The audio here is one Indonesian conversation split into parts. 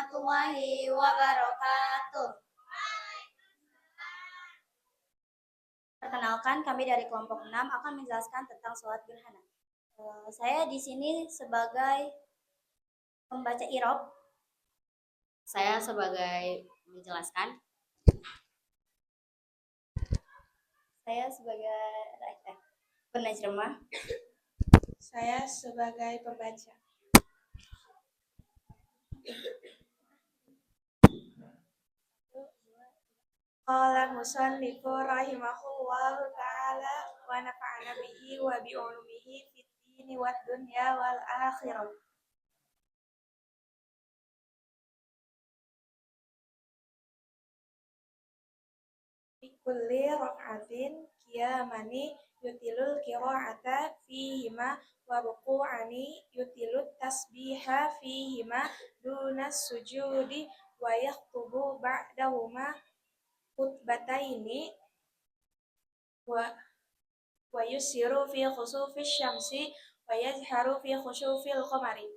warahmatullahi wabarakatuh. Perkenalkan, kami dari kelompok 6 akan menjelaskan tentang sholat gerhana. Saya di sini sebagai pembaca irob. Saya sebagai menjelaskan. Saya sebagai penajremah. Saya sebagai pembaca. Qala musannifu rahimahullahu ta'ala wa nafa'ana bihi wa bi ulumihi fid dini wad dunya wal akhirah. Fi kulli rak'atin qiyamani yutilul qira'ata fihima wa ruku'ani yutilut tasbiha fihima dunas sujudi wa yaktubu ba'dahuma khutbataini wa yusiru fi khusufi syamsi wa yazharu fi khusufil qamari.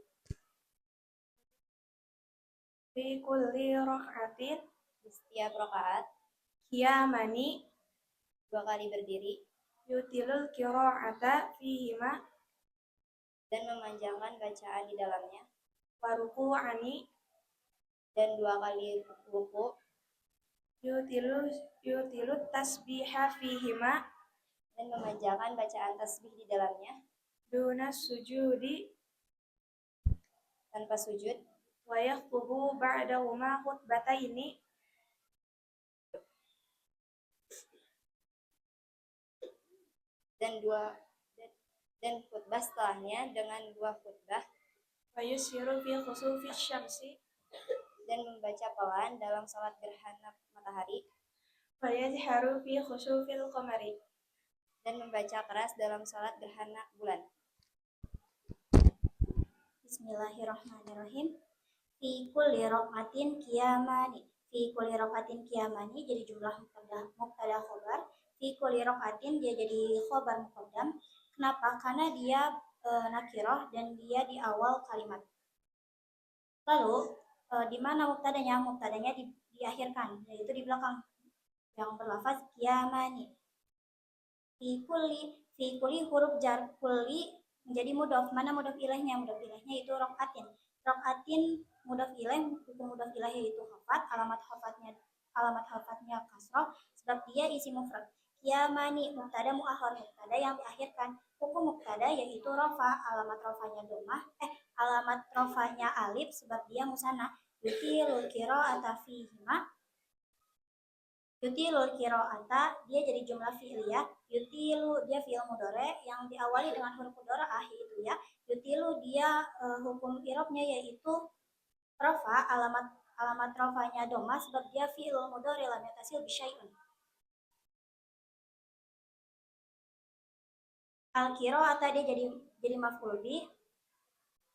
Fi kulli rak'atin, Di setiap rakaat qiyamani, 2 kali berdiri, yutilul qira'ata fihima, dan memanjangkan bacaan di dalamnya, wa ruku'ani, dan 2 kali ruku, yutilut tasbiha fihima, dan memanjangkan bacaan tasbih di dalamnya, dunas sujudi, tanpa sujud, wa yaktubu ba'dahuma khutbataini, dan khutbah setelahnya dengan 2 khutbah, wa yusiru fi khusufi syamsi, dan membaca pelan dalam sholat gerhana matahari, wa yazharu fi khusufil qamari, dan membaca keras dalam sholat gerhana bulan. Bismillahirrahmanirrahim. Fi kulli rak'atin qiyamani. Fi kulli rak'atin qiyamani jadi jumlah mubtada khobar. Fi kulli rak'atin dia jadi khobar muqaddam. Kenapa? Karena dia nakirah dan dia di awal kalimat. Lalu di mana mubtadanya? Mubtadanya diakhirkan, yaitu di belakang yang berlafaz qiyamani. Fi kulli huruf jar, kulli menjadi mudhof. Mana mudhof ilaihnya? Mudhof ilaihnya itu rak'atin. Rak'atin mudhof ilaih, hukum mudhof ilaih yaitu khafat, alamat khafatnya kasrah sebab dia isi mufrad. Qiyamani mubtada muakhar, mubtada yang diakhirkan. Hukum mubtada yaitu rafa, alamat rafanya dhammah, alamat rafanya alif sebab dia musanna. Yutilul qira'ata fihima, yutilul qira'ata dia jadi jumlah fi'liyah. Yutilu dia fi'il mudhari yang diawali dengan huruf mudhari'ah yaitu ya. Yutilu dia hukum i'rabnya yaitu rafa, alamat rafanya dhammah sebab dia fi'il mudhari lam yatasil bi syai'un. Al qira'ata dia jadi maf'ul bih.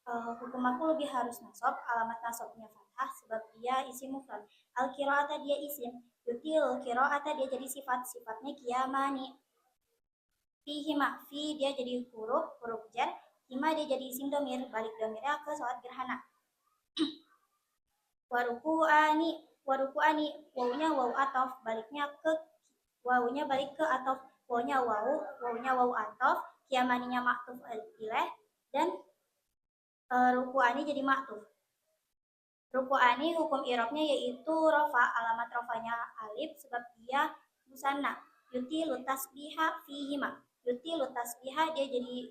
Hukum maf'ul bih harus nasab, alamat nasabnya fathah sebab dia isim mufrad. Al qira'ata dia isim. Yutil qira'ata dia jadi sifatnya qiyamani. Fihima, fi dia jadi huruf jar, hima dia jadi isim domir, balik domirnya ke sholat gerhana. Waruku'ani, wawunya waw atof, baliknya ke wawunya balik ke atof, wawunya waw atof, qiyamaninya maktuf ilaih, dan ruku'ani jadi maktuf. Ruku'ani hukum i'rabnya yaitu rafa, alamat rafanya alif sebab dia musanna. Yutilu tasbiha fihima. Yutilu tasbiha dia jadi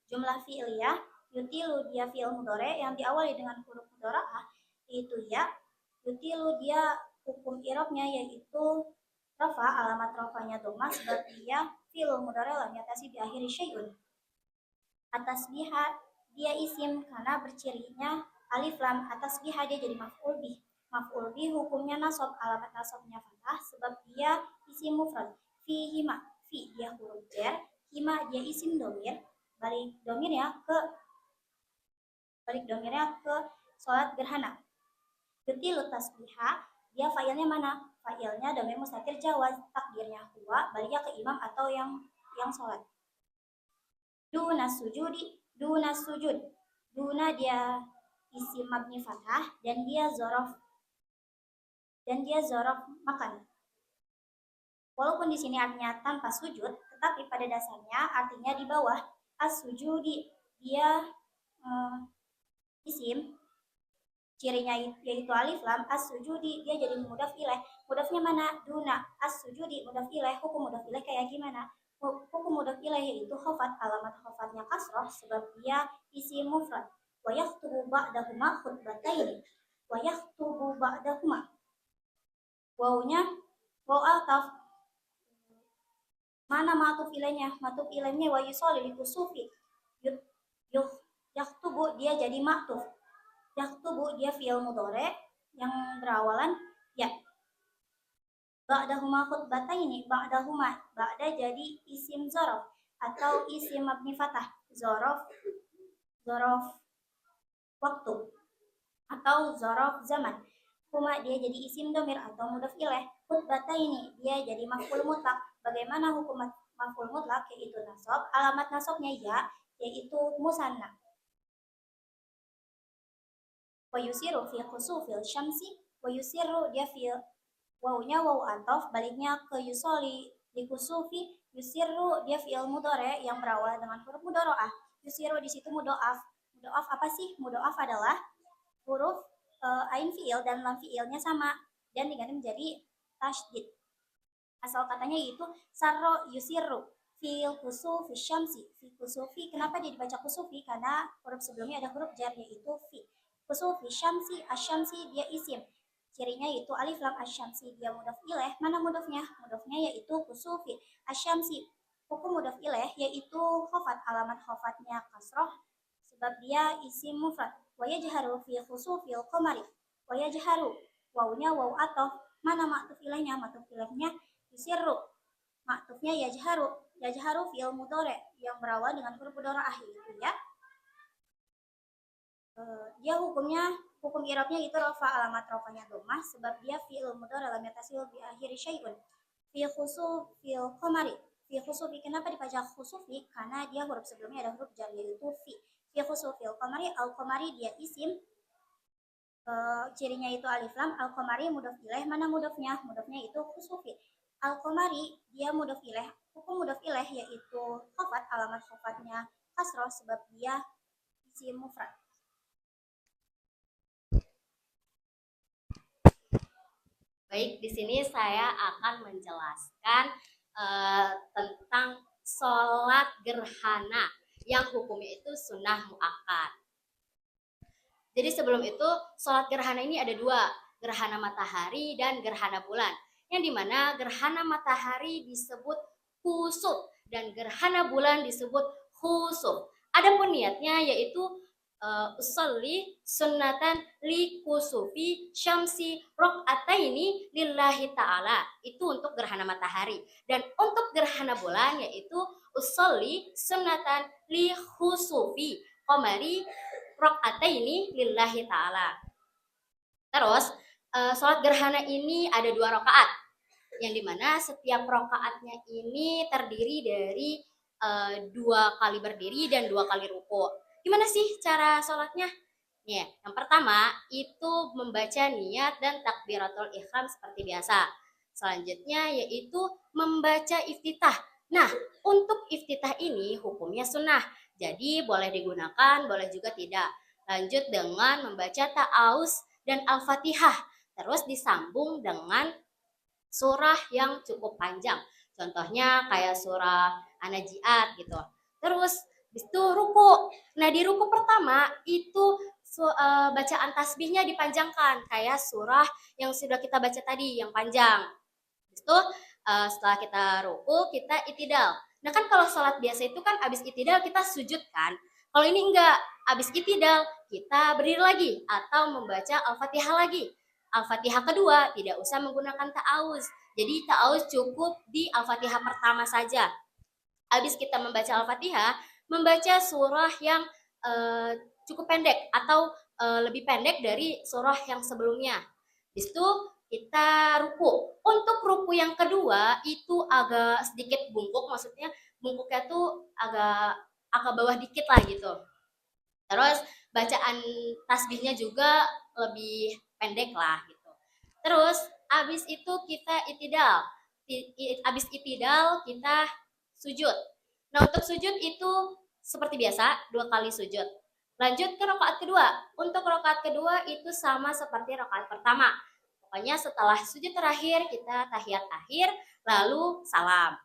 jumlah fi'liyah. Yutilu dia fi'il mudhari yang diawali dengan huruf mudhari'ah yaitu ya. Yutilu dia hukum i'rabnya yaitu rafa, alamat rafanya dhammah sebab dia fi'il mudhari lam yatasi bi akhiri syai'un. Atasbiha dia isim karena bercirinya alif lam. Atasbiha dia jadi maf'ul bih. Maf'ul bih hukumnya nasab, alamat nasabnya fathah sebab dia isim mufrad. Fihima, fi dia huruf jar, hima dia isim domir, balik domirnya ke sholat gerhana. Yutilu tasbiha dia fa'ilnya mana? Fa'ilnya domir mustatir jawaz, takdirnya huwa, baliknya ke imam atau yang sholat. Dunas sujud, duna dia isim mabni fathah dan dia zorof makan. Walaupun di sini artinya tanpa sujud, tetapi pada dasarnya artinya di bawah. As-sujudi, dia isim, cirinya yaitu alif lam. As-sujudi, dia jadi mudhaf ilaih. Mudhafnya mana? Duna. As-sujudi mudhaf ilaih. Hukum mudhaf ilaih kayak gimana? Hukum mudhaf ilaih yaitu khafat. Alamat khafatnya kasroh sebab dia isim mufrad. Wa yaktubu ba'dahuma khutbataini. Wa yaktubu ba'dahuma. Wawunya waw altaf. Mana matuf ilaihnya? Matuf ilaihnya wa yusolli likusufi. Yaktubu, dia jadi maktuf. Yaktubu, dia fi'il mudhari yang berawalan ya. Ba'dahuma khutbataini. Ba'dahuma, ba'da jadi isim zorof atau isim mabni fathah. Zorof waktu atau zorof zaman. Huma, dia jadi isim domir atau mudhaf ilaih. Khutbataini, dia jadi maf'ul mutlak. Bagaimana hukum maf'ul mutlak? Yaitu nasab. Alamat nasabnya ya, yaitu musanna. Wa yusiru fi khusufil syamsi. Wa yusiru, dia fi wawunya waw ataf, baliknya ke yusoli di kusufi. Yusiru, dia fi'il mudhari yang berawal dengan huruf mudhari'ah. Yusiru di situ mudhoaf. Mudhoaf apa sih? Mudhoaf adalah huruf ain fi'il dan lam fi'ilnya sama dan diganti menjadi tasydid. Asal katanya yaitu sarro yusiru fil kusufi syamsi. Fi kusufi, kenapa dia dibaca kusufi? Karena huruf sebelumnya ada huruf jar yaitu fi. Kusufi syamsi, asyamsi dia isim. Cirinya yaitu alif lam. Asyamsi, dia mudhaf ilaih. Mana mudhafnya? Mudhafnya yaitu kusufi. Asyamsi, hukum mudhaf ilaih yaitu khafat. Alamat khafatnya kasroh sebab dia isim mufrad. Wa yajharu fi khusufil qamari. Wa yajharu, wawunya waw ataf. Mana maktuf ilaihnya? Maktuf ilaihnya yusiru. Maktufnya yajharu. Yajharu fi'il mudhari yang berawal dengan huruf mudhari'ah itu ya. Dia hukum i'rabnya itu rafa. Alamat rafanya dhammah sebab dia fi'il mudhari lam yatasil bi akhiri syai'un. Fi khusufil qamari. Fi khusufi, kenapa dibaca khusufi? Karena dia huruf sebelumnya ada huruf jar yaitu fi. Fi khusufil qamari, al-qamari dia isim, cirinya itu alif lam. Al-qamari mudhaf ilaih. Mana mudhafnya? Mudhafnya itu khusufi. Al-qamari, dia mudhaf ilaih. Hukum mudhaf ilaih yaitu khafat. Alamat khafatnya kasroh sebab dia isim mufrad. Baik, di sini saya akan menjelaskan tentang sholat gerhana yang hukumnya itu sunnah muakkad. Jadi sebelum itu sholat gerhana ini ada dua, gerhana matahari dan gerhana bulan. Yang dimana gerhana matahari disebut khusuf dan gerhana bulan disebut khusuf. Adapun niatnya yaitu usolli sunnatan li kusufi syamsi rok'ataini lillahi ta'ala. Itu untuk gerhana matahari. Dan untuk gerhana bulan yaitu usolli sunnatan li khusufi qamari rok'ataini lillahi ta'ala. Terus sholat gerhana ini ada 2 rakaat, yang dimana setiap rakaatnya ini terdiri dari 2 kali berdiri dan 2 kali ruku. Gimana sih cara sholatnya? Ya, yang pertama itu membaca niat dan takbiratul ihram seperti biasa. Selanjutnya yaitu membaca iftitah. Nah, untuk iftitah ini hukumnya sunnah. Jadi boleh digunakan, boleh juga tidak. Lanjut dengan membaca ta'awuz dan al-fatihah. Terus disambung dengan surah yang cukup panjang. Contohnya kayak surah An-Najiat gitu. Terus itu ruku. Nah, di ruku pertama itu bacaan tasbihnya dipanjangkan kayak surah yang sudah kita baca tadi yang panjang. Itu setelah kita ruku kita itidal. Nah kan kalau sholat biasa itu kan abis itidal kita sujud kan. Kalau ini enggak, abis itidal kita berdiri lagi atau membaca al-fatihah lagi. Al-fatihah kedua tidak usah menggunakan ta'awuz. Jadi ta'awuz cukup di al-fatihah pertama saja. Abis kita membaca al-fatihah, membaca surah yang cukup pendek atau lebih pendek dari surah yang sebelumnya. Habis itu kita ruku. Untuk ruku yang kedua itu agak sedikit bungkuk, maksudnya bungkuknya tuh agak bawah dikit lah gitu. Terus bacaan tasbihnya juga lebih pendek lah gitu. Terus abis itu kita itidal. Abis itidal kita sujud. Nah untuk sujud itu seperti biasa 2 kali sujud. Lanjut ke rakaat kedua. Untuk rakaat kedua itu sama seperti rakaat pertama. Pokoknya setelah sujud terakhir kita tahiyat akhir lalu salam.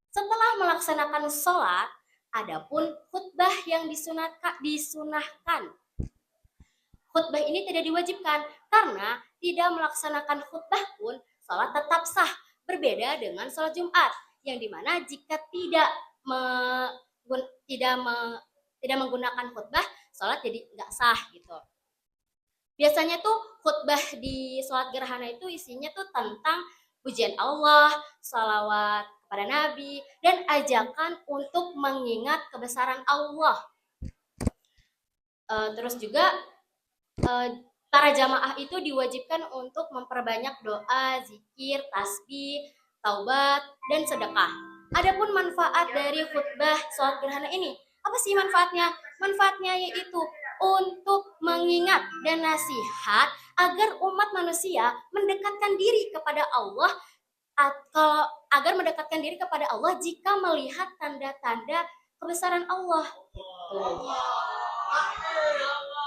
Setelah melaksanakan sholat, adapun khutbah yang disunahkan. Khutbah ini tidak diwajibkan karena tidak melaksanakan khutbah pun sholat tetap sah. Berbeda dengan sholat Jumat yang dimana jika tidak menggunakan khutbah, sholat jadi nggak sah gitu. Biasanya tuh khutbah di sholat gerhana itu isinya tuh tentang pujian Allah, salawat kepada Nabi, dan ajakan untuk mengingat kebesaran Allah. Terus juga para jamaah itu diwajibkan untuk memperbanyak doa, zikir, tasbih, taubat, dan sedekah. Adapun manfaat dari khutbah sholat gerhana ini, apa sih manfaatnya? Manfaatnya yaitu untuk mengingat dan nasihat agar umat manusia mendekatkan diri kepada Allah, agar mendekatkan diri kepada Allah jika melihat tanda-tanda kebesaran Allah.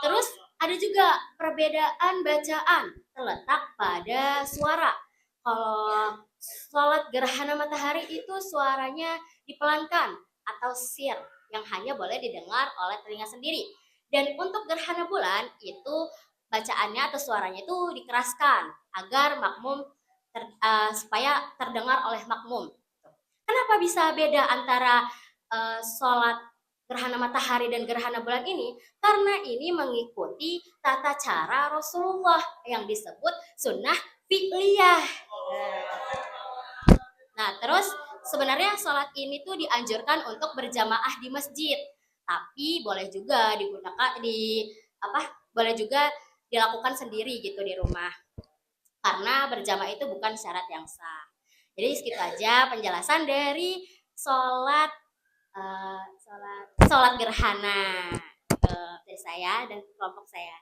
Terus ada juga perbedaan bacaan terletak pada suara. Kalau sholat gerhana matahari itu suaranya dipelankan atau sir yang hanya boleh didengar oleh telinga sendiri. Dan untuk gerhana bulan itu bacaannya atau suaranya itu dikeraskan agar makmum supaya terdengar oleh makmum. Kenapa bisa beda antara sholat gerhana matahari dan gerhana bulan ini? Karena ini mengikuti tata cara Rasulullah yang disebut sunnah fi'liyah. Nah, terus sebenarnya sholat ini tuh dianjurkan untuk berjamaah di masjid, tapi boleh juga boleh juga dilakukan sendiri gitu di rumah. Karena berjamaah itu bukan syarat yang sah. Jadi segitu aja penjelasan dari sholat gerhana dari saya dan kelompok saya.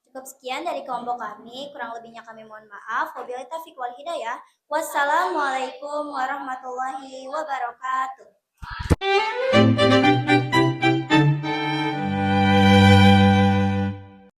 Cukup sekian dari kelompok kami, kurang lebihnya kami mohon maaf. Wabillahi taufiq wal hidayah. Wassalamualaikum warahmatullahi wabarakatuh.